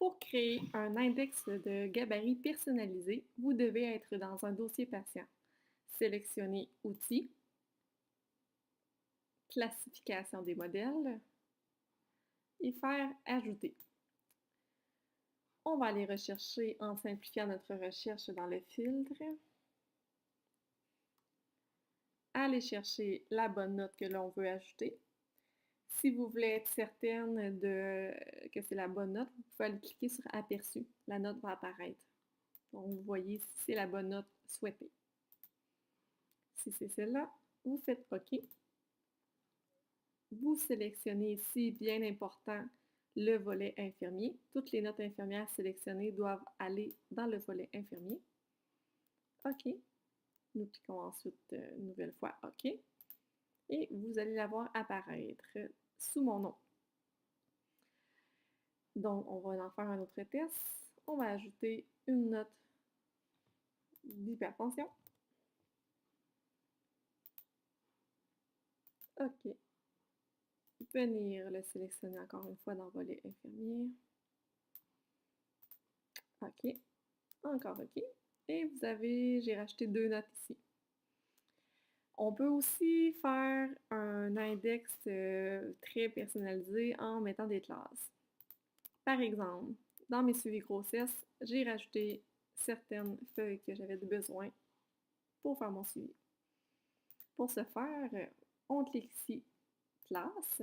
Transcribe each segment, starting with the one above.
Pour créer un index de gabarit personnalisé, vous devez être dans un dossier patient. Sélectionnez Outils, Classification des modèles et faire Ajouter. On va aller rechercher en simplifiant notre recherche dans le filtre. Aller chercher la bonne note que l'on veut ajouter. Si vous voulez être certaine que c'est la bonne note, vous pouvez aller cliquer sur Aperçu. La note va apparaître. Donc, vous voyez si c'est la bonne note souhaitée. Si c'est celle-là, vous faites OK. Vous sélectionnez ici, bien important, le volet infirmier. Toutes les notes infirmières sélectionnées doivent aller dans le volet infirmier. OK. Nous cliquons ensuite une nouvelle fois OK. Et vous allez la voir apparaître sous mon nom. Donc, on va en faire un autre test. On va ajouter une note d'hypertension. OK. Venir le sélectionner encore une fois dans le volet infirmier. OK. Encore OK. Et vous avez, j'ai rajouté 2 notes ici. On peut aussi faire un index très personnalisé en mettant des classes. Par exemple, dans mes suivis grossesse, j'ai rajouté certaines feuilles que j'avais besoin pour faire mon suivi. Pour ce faire, on clique ici Classe,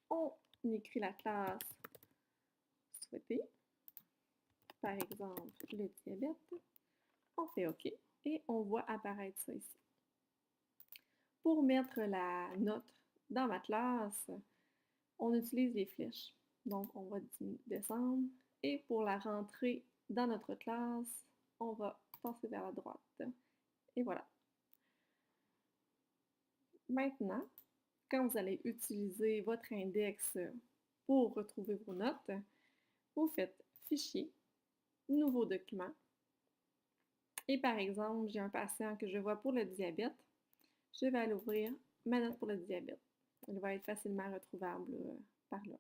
on écrit la classe souhaitée, par exemple le diabète, on fait OK et on voit apparaître ça ici. Pour mettre la note dans ma classe, on utilise les flèches. Donc, on va descendre et pour la rentrer dans notre classe, on va passer vers la droite. Et voilà. Maintenant, quand vous allez utiliser votre index pour retrouver vos notes, vous faites Fichier, Nouveau document. Et par exemple, j'ai un patient que je vois pour le diabète. Je vais aller ouvrir ma note pour le diabète. Elle va être facilement retrouvable par là.